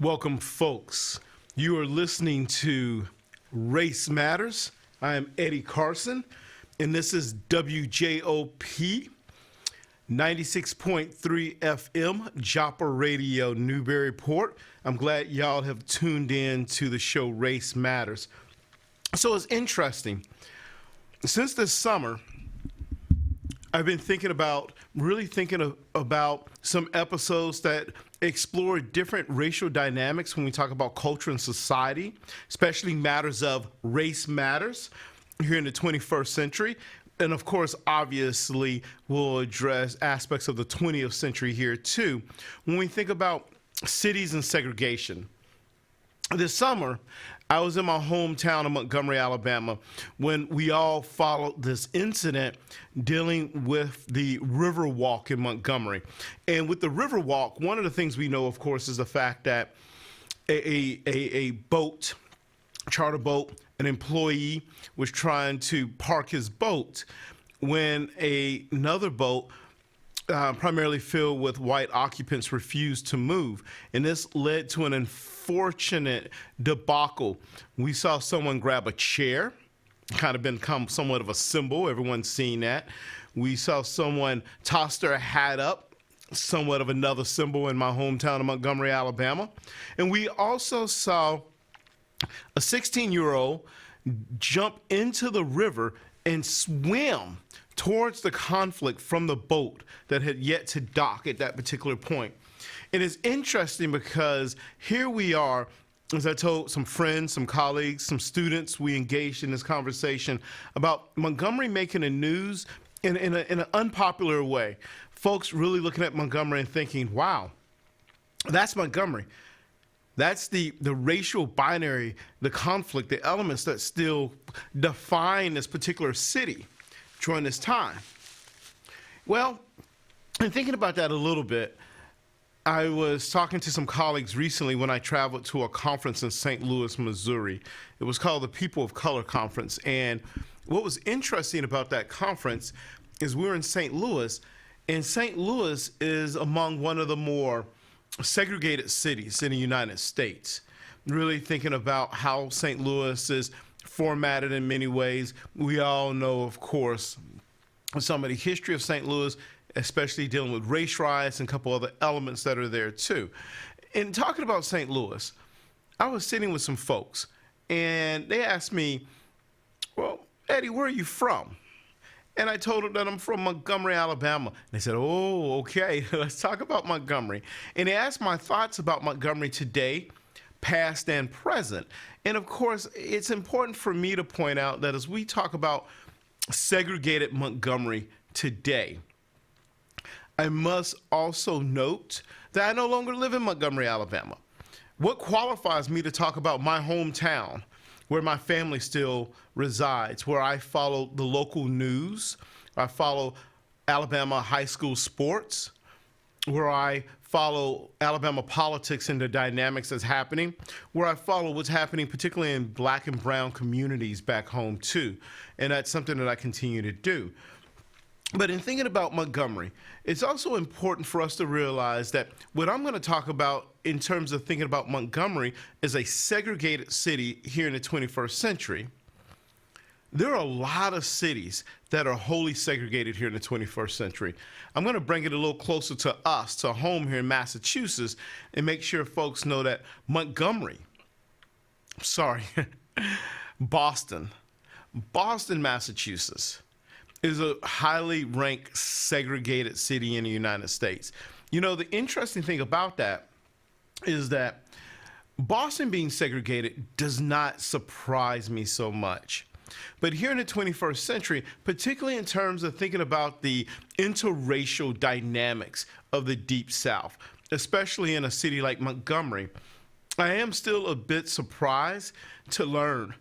Welcome, folks. You are listening to Race Matters. I am Eddie Carson, and this is WJOP 96.3 FM, Joppa Radio, Newburyport. I'm glad y'all have tuned in to the show Race Matters. So it's interesting. Since this summer, I've been thinking about some episodes that explore different racial dynamics when we talk about culture and society, especially matters of race matters here in the 21st century. And of course, obviously, we'll address aspects of the 20th century here too. When we think about cities and segregation, this summer, I was in my hometown of Montgomery, Alabama, when we all followed this incident dealing with the Riverwalk in Montgomery. And with the Riverwalk, one of the things we know, of course, is the fact that a boat, charter boat, an employee was trying to park his boat when another boat, primarily filled with white occupants, refused to move. And this led to an unfortunate debacle. We saw someone grab a chair, kind of become somewhat of a symbol. Everyone's seen that. We saw someone toss their hat up, somewhat of another symbol in my hometown of Montgomery, Alabama. And we also saw a 16-year-old jump into the river and swim towards the conflict from the boat that had yet to dock at that particular point. It is interesting because here we are, as I told some friends, some colleagues, some students, we engaged in this conversation about Montgomery making the news in an unpopular way. Folks really looking at Montgomery and thinking, wow, that's Montgomery. That's the racial binary, the conflict, the elements that still define this particular city during this time. Well, in thinking about that a little bit, I was talking to some colleagues recently when I traveled to a conference in St. Louis, Missouri. It was called the People of Color Conference. And what was interesting about that conference is we were in St. Louis, and St. Louis is among one of the more segregated cities in the United States. Really thinking about how St. Louis is formatted in many ways. We all know, of course, some of the history of St. Louis, especially dealing with race riots and a couple other elements that are there too. In talking about St. Louis, I was sitting with some folks and they asked me, well, Eddie, where are you from? And I told them that I'm from Montgomery, Alabama. They said, oh, okay, let's talk about Montgomery. And they asked my thoughts about Montgomery today, past and present. And of course, it's important for me to point out that as we talk about segregated Montgomery today, I must also note that I no longer live in Montgomery, Alabama. What qualifies me to talk about my hometown, where my family still resides, where I follow the local news, I follow Alabama high school sports, where I follow Alabama politics and the dynamics that's happening, where I follow what's happening particularly in black and brown communities back home too. And that's something that I continue to do. But in thinking about Montgomery, it's also important for us to realize that what I'm going to talk about in terms of thinking about Montgomery as a segregated city here in the 21st century, there are a lot of cities that are wholly segregated here in the 21st century. I'm going to bring it a little closer to us, to home here in Massachusetts, and make sure folks know that Boston, Massachusetts, is a highly ranked segregated city in the United States. You know, the interesting thing about that is that Boston being segregated does not surprise me so much. But here in the 21st century, particularly in terms of thinking about the interracial dynamics of the Deep South, especially in a city like Montgomery, I am still a bit surprised to learn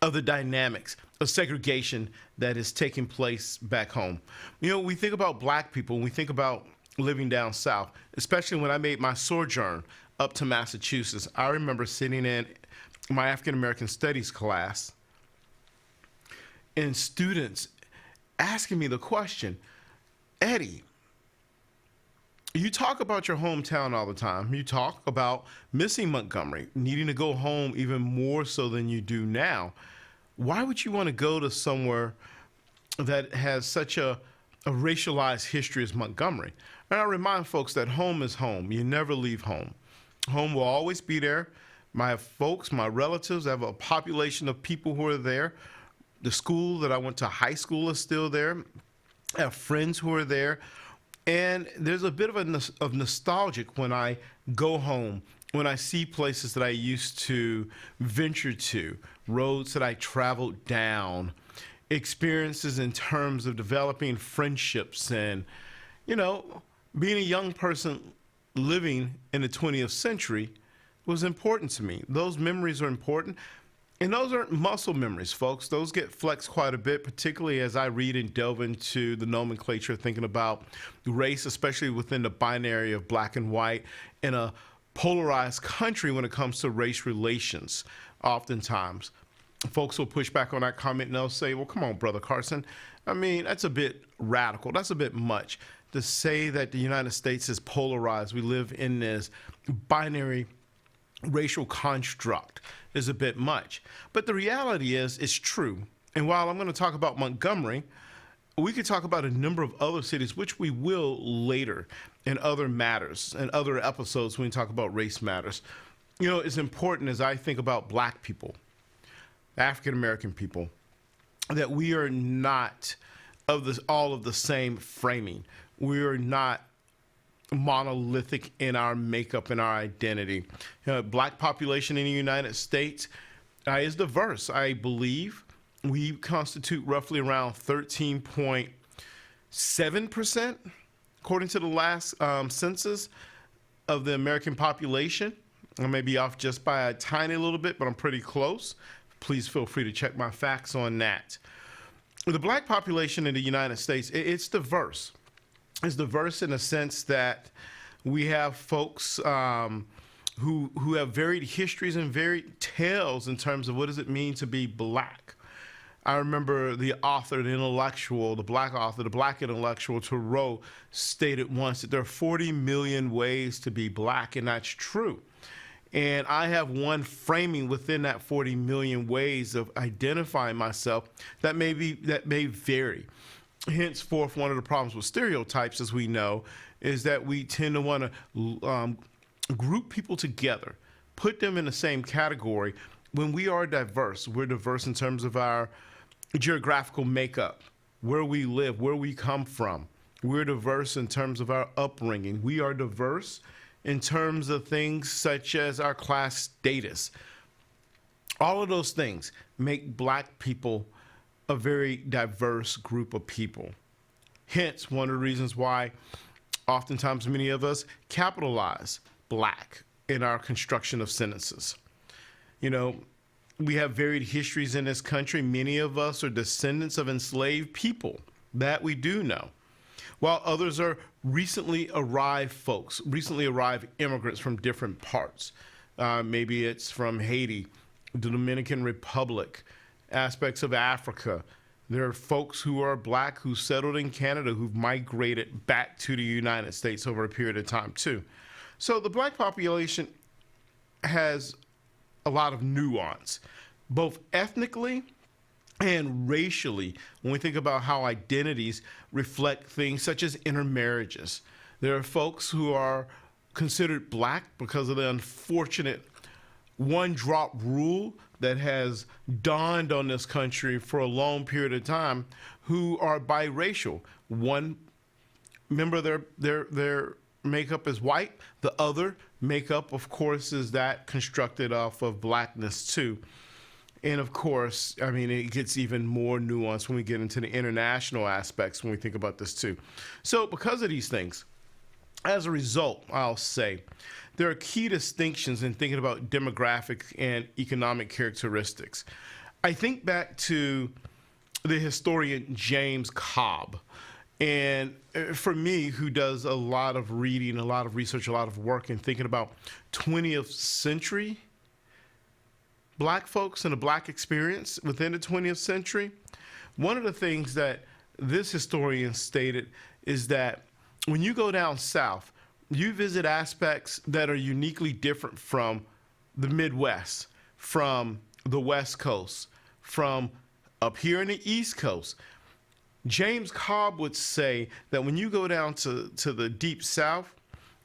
of the dynamics of segregation that is taking place back home. You know, we think about black people, and we think about living down south, especially when I made my sojourn up to Massachusetts. I remember sitting in my African American Studies class and students asking me the question, Eddie, You talk about your hometown all the time. You talk about missing Montgomery, needing to go home even more so than you do now. Why would you want to go to somewhere that has such a racialized history as Montgomery? And I remind folks that home is home. You never leave home. Home will always be there. My folks, my relatives, I have a population of people who are there. The school that I went to high school is still there. I have friends who are there. And there's a bit of nostalgic when I go home, when I see places that I used to venture to, roads that I traveled down, experiences in terms of developing friendships and, being a young person living in the 20th century was important to me. Those memories are important. And those aren't muscle memories, folks. Those get flexed quite a bit, particularly as I read and delve into the nomenclature, thinking about race, especially within the binary of black and white, in a polarized country when it comes to race relations. Oftentimes, folks will push back on that comment and they'll say, well, come on, Brother Carson. I mean, that's a bit radical. That's a bit much to say that the United States is polarized. We live in this binary racial construct is a bit much. But the reality is, it's true. And while I'm going to talk about Montgomery, we could talk about a number of other cities, which we will later in other matters and other episodes when we talk about race matters. It's important as I think about black people, African American people, that we are not all of the same framing. We are not monolithic in our makeup and our identity. Black population in the United States is diverse. I believe we constitute roughly around 13.7%, according to the last census of the American population. I may be off just by a tiny little bit, but I'm pretty close. Please feel free to check my facts on that. The black population in the United States, it's diverse. It's diverse in the sense that we have folks who have varied histories and varied tales in terms of what does it mean to be black. I remember the author, the intellectual, the black author, the black intellectual Thoreau stated once that there are 40 million ways to be black, and that's true. And I have one framing within that 40 million ways of identifying myself that may vary. Henceforth, one of the problems with stereotypes, as we know, is that we tend to want to group people together, put them in the same category when we are diverse. We're diverse in terms of our geographical makeup, where we live, where we come from. We're diverse in terms of our upbringing. We are diverse in terms of things such as our class status. All of those things make black people a very diverse group of people. Hence, one of the reasons why oftentimes many of us capitalize black in our construction of sentences. We have varied histories in this country. Many of us are descendants of enslaved people. That we do know. While others are recently arrived folks, recently arrived immigrants from different parts. Maybe it's from Haiti, the Dominican Republic, aspects of Africa. There are folks who are black who settled in Canada who've migrated back to the United States over a period of time too. So the black population has a lot of nuance, both ethnically and racially, when we think about how identities reflect things such as intermarriages. There are folks who are considered black because of the unfortunate one-drop rule that has dawned on this country for a long period of time, who are biracial. One member of their makeup is white. The other makeup, of course, is that constructed off of blackness too. And of course, I mean, it gets even more nuanced when we get into the international aspects when we think about this too. So because of these things, as a result, I'll say, there are key distinctions in thinking about demographic and economic characteristics. I think back to the historian James Cobb. And for me, who does a lot of reading, a lot of research, a lot of work in thinking about 20th century black folks and the black experience within the 20th century, one of the things that this historian stated is that when you go down south, you visit aspects that are uniquely different from the Midwest, from the West Coast, from up here in the East Coast. James Cobb would say that when you go down to the Deep South,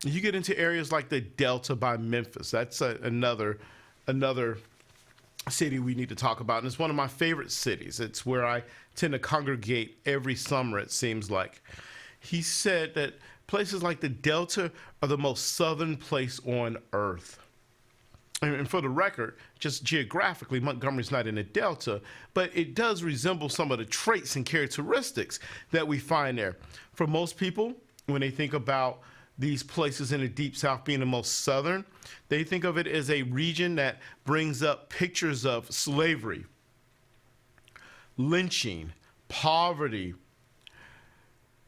you get into areas like the Delta by Memphis. That's another city we need to talk about, and it's one of my favorite cities. It's where I tend to congregate every summer, it seems like. He said that places like the Delta are the most southern place on earth. And for the record, just geographically, Montgomery's not in the Delta, but it does resemble some of the traits and characteristics that we find there. For most people, when they think about these places in the Deep South being the most southern, they think of it as a region that brings up pictures of slavery, lynching, poverty,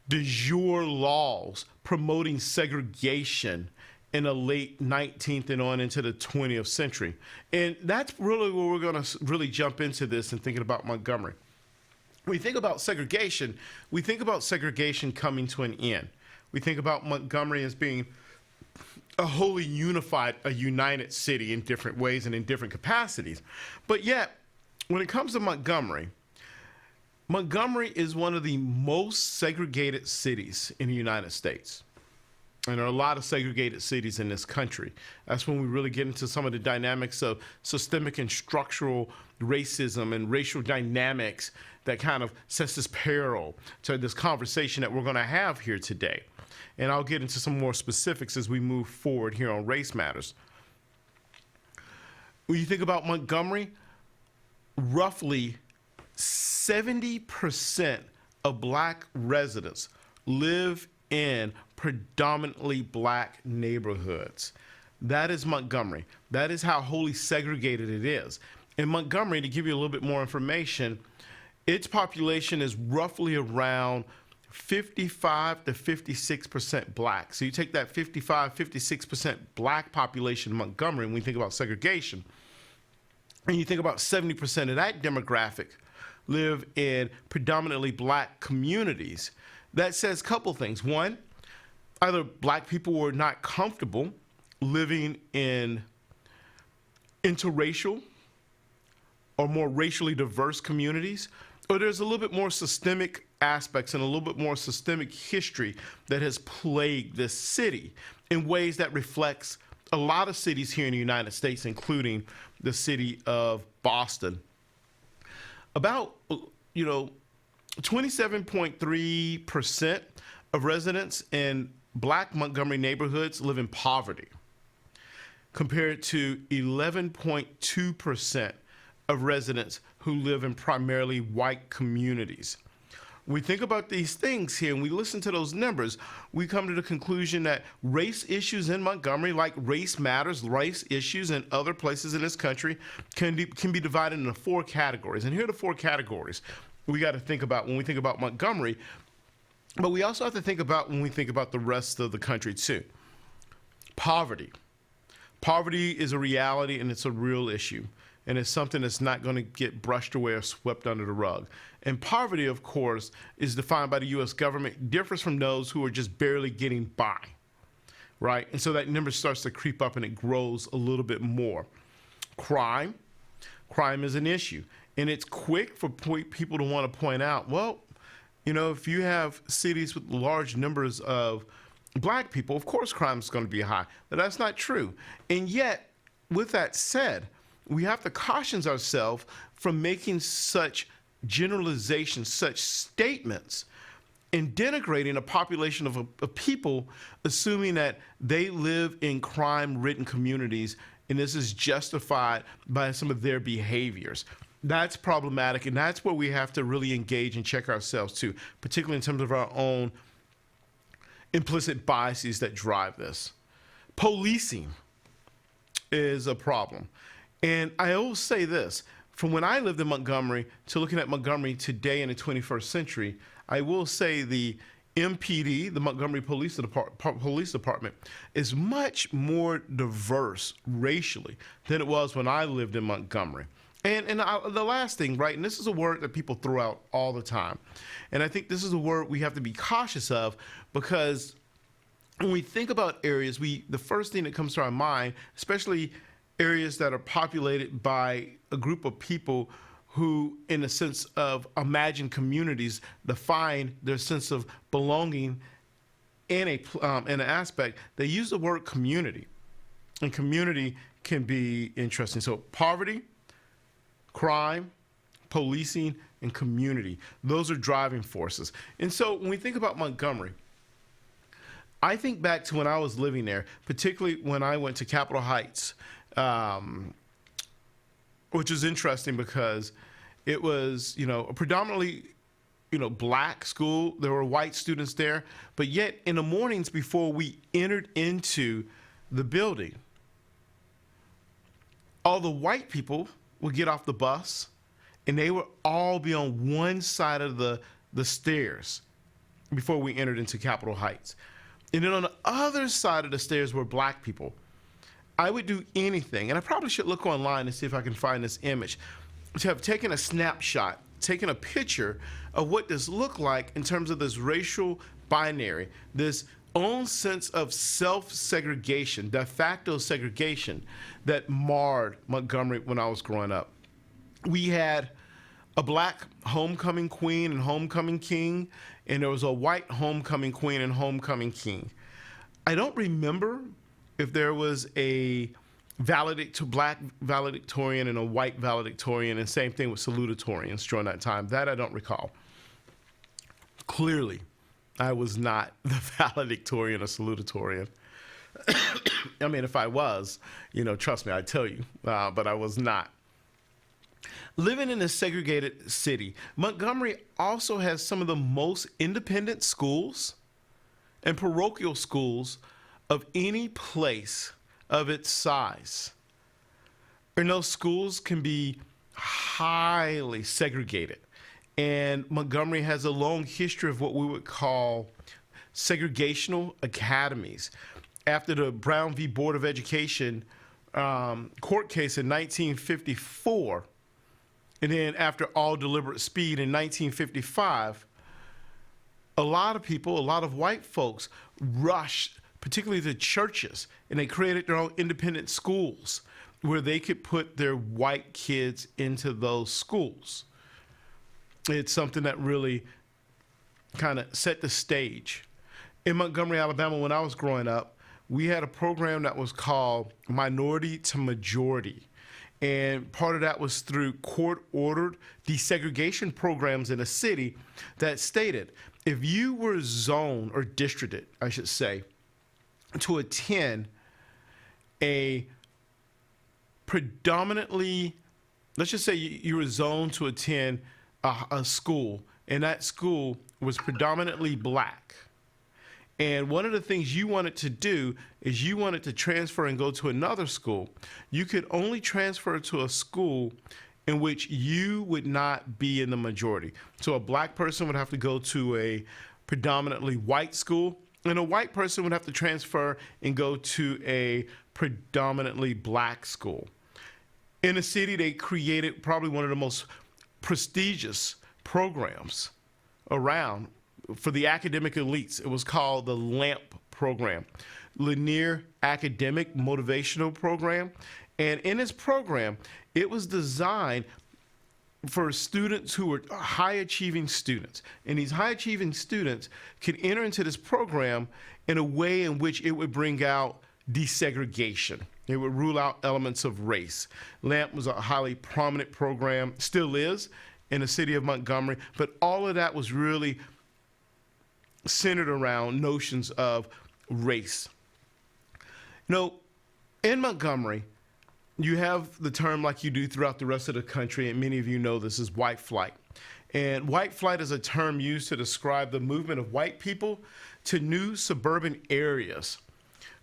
de jure laws, promoting segregation in the late 19th and on into the 20th century. And that's really where we're going to really jump into this and thinking about Montgomery. When we think about segregation, we think about segregation coming to an end. We think about Montgomery as being a wholly unified, a united city in different ways and in different capacities. But yet, when it comes to Montgomery, Montgomery is one of the most segregated cities in the United States. And there are a lot of segregated cities in this country. That's when we really get into some of the dynamics of systemic and structural racism and racial dynamics that kind of sets this parallel to this conversation that we're going to have here today. And I'll get into some more specifics as we move forward here on Race Matters. When you think about Montgomery, roughly 70% of black residents live in predominantly black neighborhoods. That is Montgomery. That is how wholly segregated it is. In Montgomery, to give you a little bit more information, its population is roughly around 55 to 56% black. So you take that 55, 56% black population in Montgomery, when we think about segregation, and you think about 70% of that demographic live in predominantly black communities. That says a couple things. One, either black people were not comfortable living in interracial or more racially diverse communities, or there's a little bit more systemic aspects and a little bit more systemic history that has plagued this city in ways that reflects a lot of cities here in the United States, including the city of Boston. About, 27.3% of residents in black Montgomery neighborhoods live in poverty, compared to 11.2% of residents who live in primarily white communities. We think about these things here and we listen to those numbers, we come to the conclusion that race issues in Montgomery, like race matters, race issues in other places in this country, can be divided into 4 categories. And here are the 4 categories we got to think about when we think about Montgomery, but we also have to think about when we think about the rest of the country too. Poverty. Poverty is a reality and it's a real issue. And it's something that's not going to get brushed away or swept under the rug. And poverty, of course, is defined by the U.S. government, differs from those who are just barely getting by, right? And so that number starts to creep up and it grows a little bit more. Crime. Crime is an issue. And it's quick for people to want to point out, well, if you have cities with large numbers of black people, of course crime is going to be high. But that's not true. And yet, with that said, we have to caution ourselves from making such generalizations, such statements, and denigrating a population of people, assuming that they live in crime-ridden communities, and this is justified by some of their behaviors. That's problematic, and that's where we have to really engage and check ourselves too, particularly in terms of our own implicit biases that drive this. Policing is a problem. And I always say this, from when I lived in Montgomery to looking at Montgomery today in the 21st century, I will say the MPD, the Montgomery Police Department, is much more diverse racially than it was when I lived in Montgomery. And the last thing, right, and this is a word that people throw out all the time, and I think this is a word we have to be cautious of because when we think about areas, the first thing that comes to our mind, especially areas that are populated by a group of people who, in a sense of imagined communities, define their sense of belonging in an aspect. They use the word community, and community can be interesting. So poverty, crime, policing, and community. Those are driving forces. And so when we think about Montgomery, I think back to when I was living there, particularly when I went to Capitol Heights, which is interesting because it was, a predominantly, black school. There were white students there, but yet in the mornings before we entered into the building, all the white people would get off the bus and they would all be on one side of the stairs before we entered into Capitol Heights. And then on the other side of the stairs were black people. I would do anything, and I probably should look online and see if I can find this image, to have taken a snapshot, taken a picture of what this looked like in terms of this racial binary, this own sense of self-segregation, de facto segregation that marred Montgomery when I was growing up. We had a black homecoming queen and homecoming king, and there was a white homecoming queen and homecoming king. I don't remember if there was a black valedictorian and a white valedictorian, and same thing with salutatorians during that time. That I don't recall. Clearly, I was not the valedictorian or salutatorian. I mean, if I was, trust me, I'd tell you, but I was not. Living in a segregated city, Montgomery also has some of the most independent schools and parochial schools of any place of its size. And those schools can be highly segregated. And Montgomery has a long history of what we would call segregational academies. After the Brown v. Board of Education court case in 1954, and then after All Deliberate Speed in 1955, a lot of people, a lot of white folks rushed, particularly the churches, and they created their own independent schools where they could put their white kids into those schools. It's something that really kind of set the stage. In Montgomery, Alabama, when I was growing up, we had a program that was called Minority to Majority. And part of that was through court-ordered desegregation programs in a city that stated if you were zoned or districted, I should say, to attend a predominantly, let's just say you were zoned to attend a school, and that school was predominantly black. And one of the things you wanted to do is you wanted to transfer and go to another school. You could only transfer to a school in which you would not be in the majority. So a black person would have to go to a predominantly white school, and a white person would have to transfer and go to a predominantly black school. In the city, they created probably one of the most prestigious programs around for the academic elites. It was called the LAMP program, Linear Academic Motivational Program. And in this program, it was designed for students who were high-achieving students. And these high-achieving students could enter into this program in a way in which it would bring out desegregation. It would rule out elements of race. LAMP was a highly prominent program, still is, in the city of Montgomery, but all of that was really centered around notions of race. In Montgomery, you have the term, like you do throughout the rest of the country, and many of you know this, is white flight. And white flight is a term used to describe the movement of white people to new suburban areas.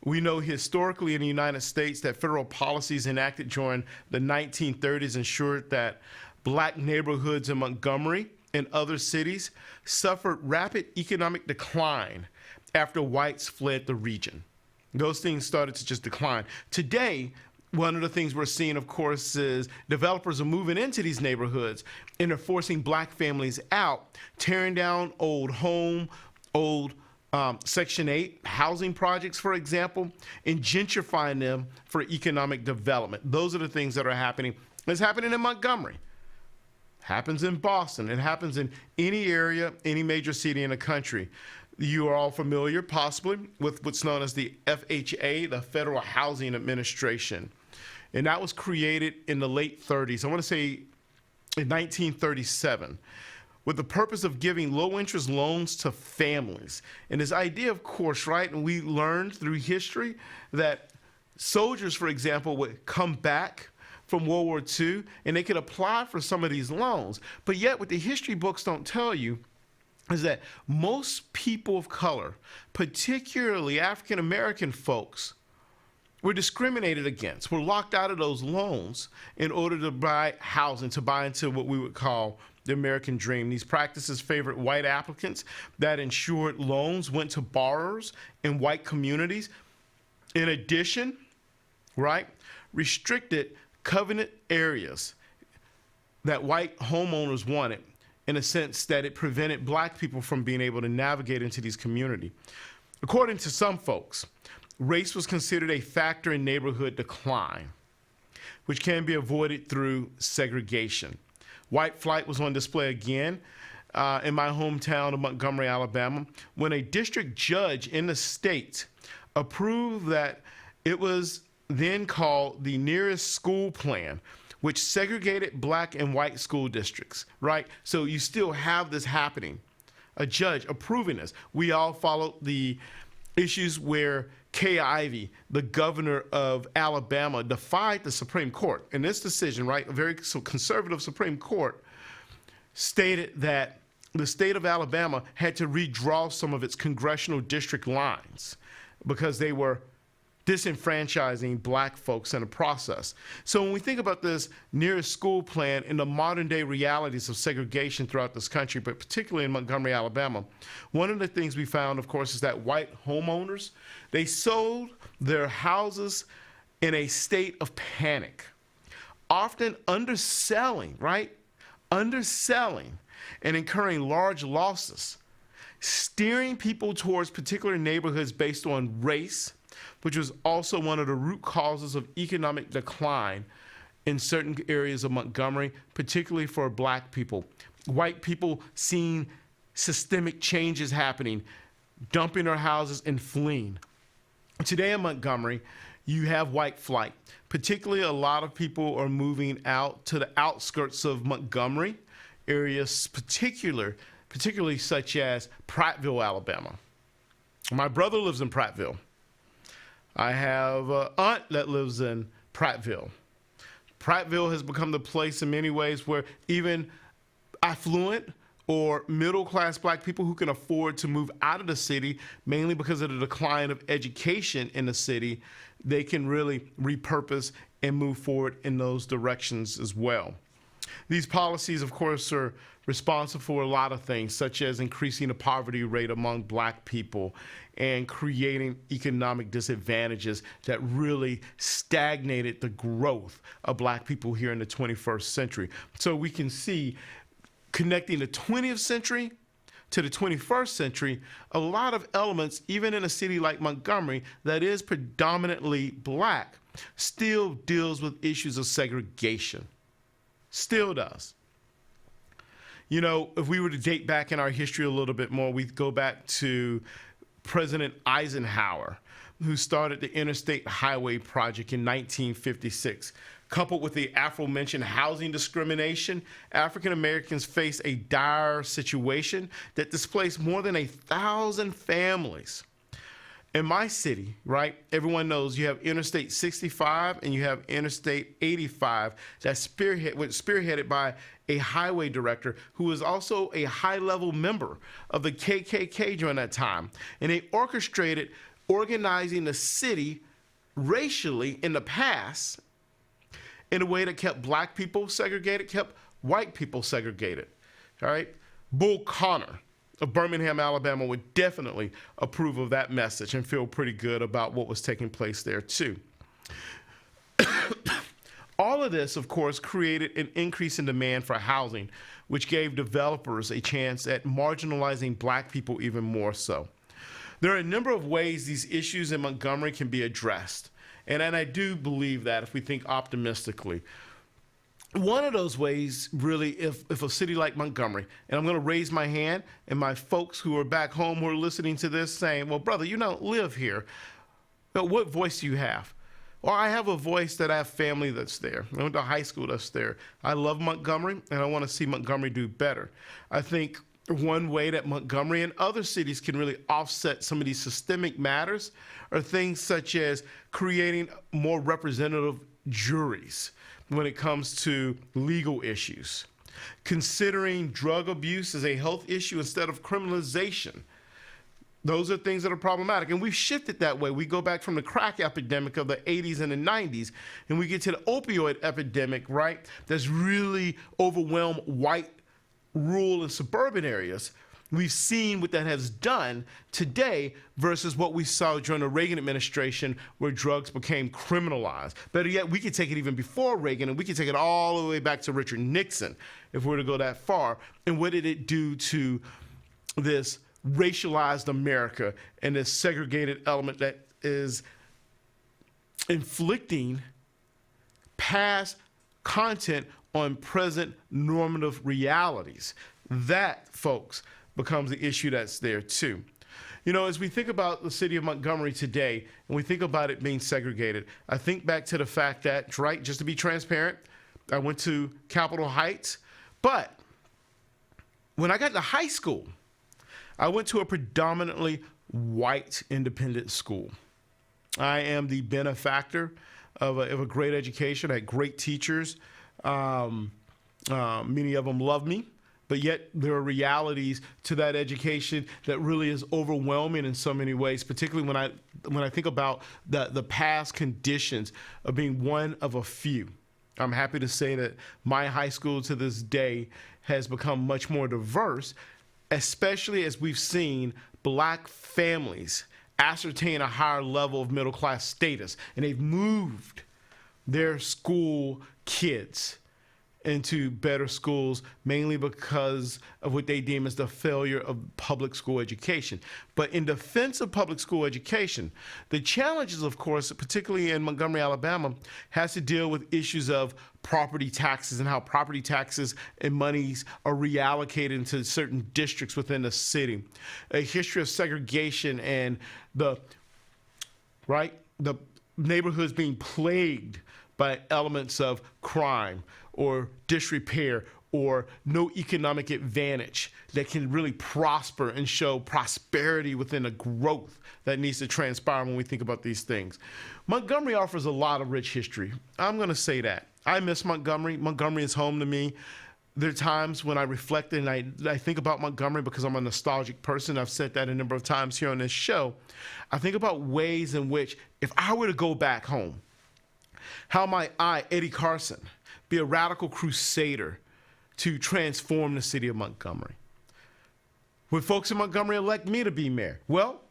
We know historically in the United States that federal policies enacted during the 1930s ensured that black neighborhoods in Montgomery and other cities suffered rapid economic decline after whites fled the region. Those things started to just decline. Today, one of the things we're seeing, of course, is developers are moving into these neighborhoods and they're forcing black families out, tearing down old Section 8 housing projects, for example, and gentrifying them for economic development. Those are the things that are happening. It's happening in Montgomery. Happens in Boston. It happens in any area, any major city in the country. You are all familiar, possibly, with what's known as the FHA, the Federal Housing Administration. And that was created in the late 30s. I want to say in 1937, with the purpose of giving low-interest loans to families. And this idea, of course, right, and we learned through history that soldiers, for example, would come back from World War II, and they could apply for some of these loans. But yet, what the history books don't tell you is that most people of color, particularly African-American folks, were discriminated against, were locked out of those loans in order to buy housing, to buy into what we would call the American dream. These practices favored white applicants that ensured loans went to borrowers in white communities. In addition, right, restricted covenant areas that white homeowners wanted, in a sense that it prevented black people from being able to navigate into these communities. According to some folks, race was considered a factor in neighborhood decline, which can be avoided through segregation. White flight was on display again in my hometown of Montgomery, Alabama, when a district judge in the state approved that it was then called the nearest school plan, which segregated black and white school districts, right? So you still have this happening. A judge approving this. We all followed the issues where Kay Ivey, the governor of Alabama, defied the Supreme Court. In this decision, right, a very conservative Supreme Court stated that the state of Alabama had to redraw some of its congressional district lines because they were disenfranchising black folks in the process. So when we think about this nearest school plan and the modern day realities of segregation throughout this country, but particularly in Montgomery, Alabama, one of the things we found, of course, is that white homeowners, they sold their houses in a state of panic, often underselling, right? Underselling and incurring large losses, steering people towards particular neighborhoods based on race, which was also one of the root causes of economic decline in certain areas of Montgomery, particularly for black people. White people seeing systemic changes happening, dumping their houses and fleeing. Today in Montgomery, you have white flight. Particularly, a lot of people are moving out to the outskirts of Montgomery areas, particularly such as Prattville, Alabama. My brother lives in Prattville. I have an aunt that lives in Prattville. Prattville has become the place in many ways where even affluent or middle-class black people who can afford to move out of the city, mainly because of the decline of education in the city, they can really repurpose and move forward in those directions as well. These policies, of course, are responsible for a lot of things, such as increasing the poverty rate among black people and creating economic disadvantages that really stagnated the growth of black people here in the 21st century. So we can see, connecting the 20th century to the 21st century, a lot of elements, even in a city like Montgomery that is predominantly black, still deals with issues of segregation. Still does. You know, if we were to date back in our history a little bit more, we'd go back to President Eisenhower, who started the Interstate Highway Project in 1956. Coupled with the aforementioned housing discrimination, African Americans face a dire situation that displaced more than 1,000 families. In my city, right, everyone knows you have Interstate 65 and you have Interstate 85 that's spearheaded by a highway director who was also a high-level member of the KKK during that time. And they orchestrated organizing the city racially in the past in a way that kept black people segregated, kept white people segregated, all right? Bull Connor of Birmingham, Alabama would definitely approve of that message and feel pretty good about what was taking place there too. All of this, of course, created an increase in demand for housing, which gave developers a chance at marginalizing black people even more so. There are a number of ways these issues in Montgomery can be addressed. And I do believe that if we think optimistically. One of those ways, really, if a city like Montgomery, and I'm going to raise my hand, and my folks who are back home who are listening to this saying, well, brother, you don't live here. But what voice do you have? Well, I have a voice that I have family that's there. I went to high school that's there. I love Montgomery, and I want to see Montgomery do better. I think one way that Montgomery and other cities can really offset some of these systemic matters are things such as creating more representative juries when it comes to legal issues, considering drug abuse as a health issue instead of criminalization. Those are things that are problematic, and we've shifted that way. We go back from the crack epidemic of the 80s and the 90s, and we get to the opioid epidemic, right, that's really overwhelmed white, rural, and suburban areas. We've seen what that has done today versus what we saw during the Reagan administration where drugs became criminalized. Better yet, we could take it even before Reagan, and we could take it all the way back to Richard Nixon if we were to go that far. And what did it do to this racialized America and this segregated element that is inflicting past content on present normative realities? That, folks, becomes the issue that's there too. You know, as we think about the city of Montgomery today, and we think about it being segregated, I think back to the fact that, right, just to be transparent, I went to Capitol Heights, but when I got to high school, I went to a predominantly white independent school. I am the benefactor of a great education. I had great teachers. Many of them love me. But yet there are realities to that education that really is overwhelming in so many ways, particularly when I think about the past conditions of being one of a few. I'm happy to say that my high school to this day has become much more diverse, especially as we've seen black families ascertain a higher level of middle class status, and they've moved their school kids into better schools, mainly because of what they deem as the failure of public school education. But in defense of public school education, the challenges, of course, particularly in Montgomery, Alabama, has to deal with issues of property taxes and how property taxes and monies are reallocated into certain districts within the city. A history of segregation and the neighborhoods being plagued by elements of crime or disrepair or no economic advantage that can really prosper and show prosperity within the growth that needs to transpire when we think about these things. Montgomery offers a lot of rich history. I'm going to say that. I miss Montgomery. Montgomery is home to me. There are times when I reflect and I think about Montgomery because I'm a nostalgic person. I've said that a number of times here on this show. I think about ways in which, if I were to go back home, how might I, Eddie Carson, be a radical crusader to transform the city of Montgomery? Would folks in Montgomery elect me to be mayor? Well,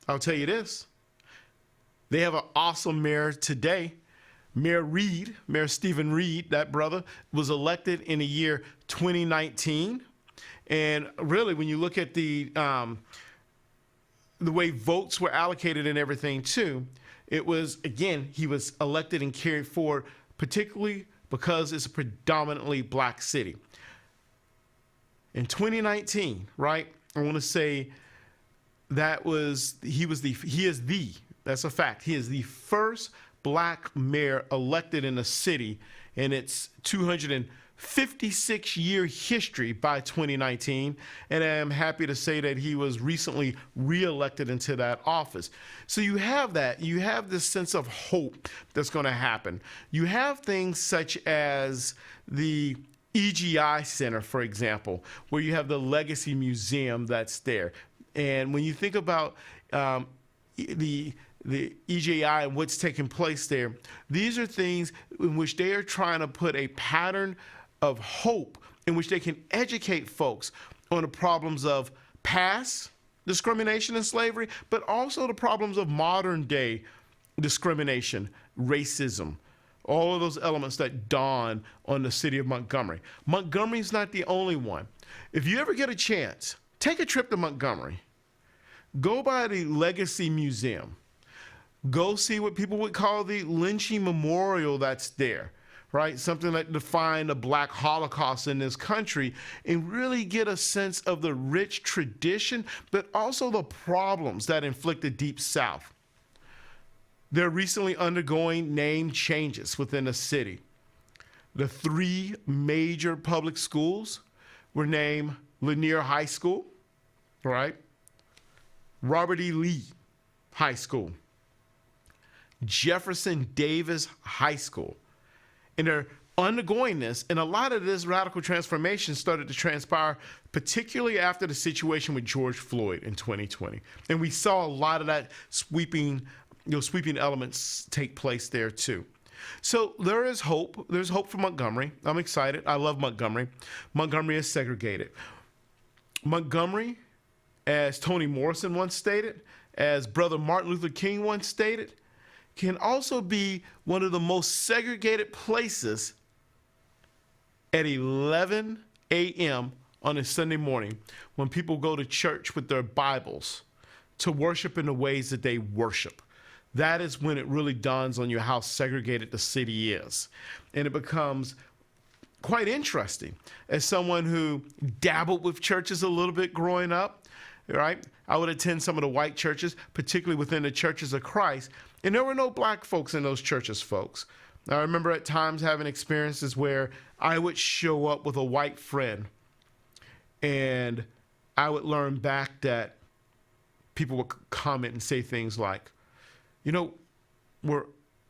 I'll tell you this. They have an awesome mayor today. Mayor Stephen Reed, that brother, was elected in the year 2019. And really, when you look at the way votes were allocated and everything too, it was, again, he was elected and carried forward, particularly because it's a predominantly black city. In 2019, right, I want to say he is the first black mayor elected in a city in its 256-year history by 2019, and I am happy to say that he was recently reelected into that office. So you have that. You have this sense of hope that's going to happen. You have things such as the EGI Center, for example, where you have the Legacy Museum that's there. And when you think about the EGI and what's taking place there, these are things in which they are trying to put a pattern of hope in which they can educate folks on the problems of past discrimination and slavery, but also the problems of modern day discrimination, racism, all of those elements that dawn on the city of Montgomery. Montgomery's not the only one. If you ever get a chance, take a trip to Montgomery. go by the Legacy Museum. Go see what people would call the lynching memorial that's there, right? Something that defined the Black Holocaust in this country, and really get a sense of the rich tradition, but also the problems that inflict the Deep South. They're recently undergoing name changes within the city. The 3 major public schools were named Lanier High School, right? Robert E. Lee High School, Jefferson Davis High School. And they're undergoing this, and a lot of this radical transformation started to transpire, particularly after the situation with George Floyd in 2020. And we saw a lot of that sweeping elements take place there too. So there is hope. There's hope for Montgomery. I'm excited. I love Montgomery. Montgomery is segregated. Montgomery, as Toni Morrison once stated, as Brother Martin Luther King once stated, can also be one of the most segregated places at 11 a.m. on a Sunday morning when people go to church with their Bibles to worship in the ways that they worship. That is when it really dawns on you how segregated the city is. And it becomes quite interesting. As someone who dabbled with churches a little bit growing up, right? I would attend some of the white churches, particularly within the churches of Christ, and there were no black folks in those churches, folks. I remember at times having experiences where I would show up with a white friend, and I would learn back that people would comment and say things like, you know, where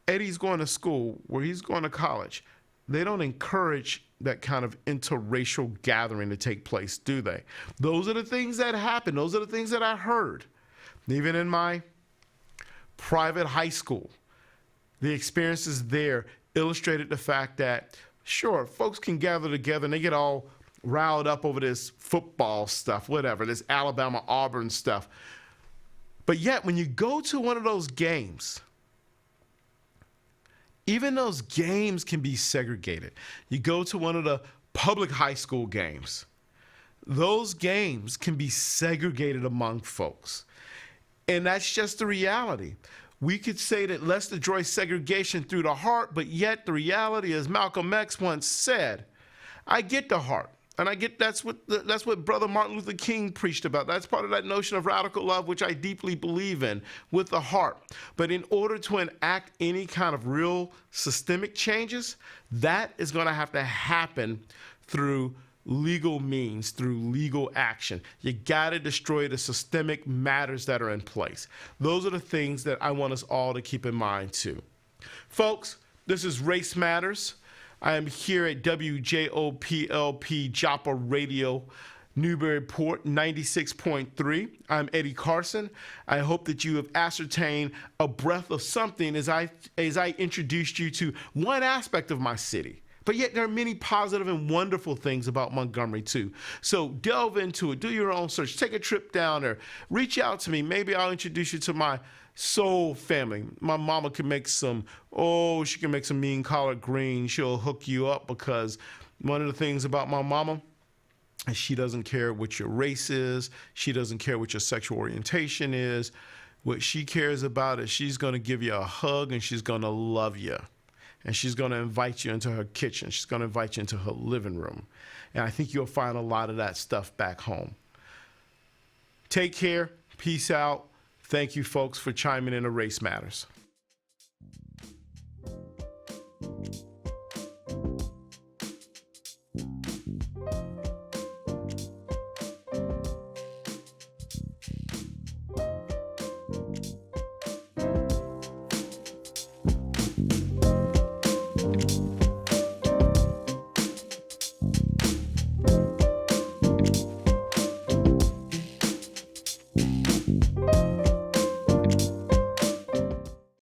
Eddie's going to school, where he's going to college, they don't encourage that kind of interracial gathering to take place, do they? Those are the things that happen. Those are the things that I heard. Even in my private high school, the experiences there illustrated the fact that, sure, folks can gather together and they get all riled up over this football stuff, whatever, this Alabama-Auburn stuff. But yet, when you go to one of those games, even those games can be segregated. You go to one of the public high school games, those games can be segregated among folks. And that's just the reality. We could say that let's destroy segregation through the heart, but yet the reality, as Malcolm X once said, I get the heart. And I get that's what Brother Martin Luther King preached about. That's part of that notion of radical love, which I deeply believe in, with the heart. But in order to enact any kind of real systemic changes, that is going to have to happen through legal means, through legal action. You got to destroy the systemic matters that are in place. Those are the things that I want us all to keep in mind too. Folks, this is Race Matters. I am here at WJOPLP Joppa Radio, Newburyport 96.3. I'm Eddie Carson. I hope that you have ascertained a breath of something as I introduced you to one aspect of my city. But yet there are many positive and wonderful things about Montgomery too. So delve into it, do your own search, take a trip down there, reach out to me. Maybe I'll introduce you to my soul family. My mama can make she can make some mean collard greens. She'll hook you up, because one of the things about my mama is she doesn't care what your race is. She doesn't care what your sexual orientation is. What she cares about is she's going to give you a hug and she's going to love you. And she's going to invite you into her kitchen. She's going to invite you into her living room. And I think you'll find a lot of that stuff back home. Take care. Peace out. Thank you, folks, for chiming in to Race Matters.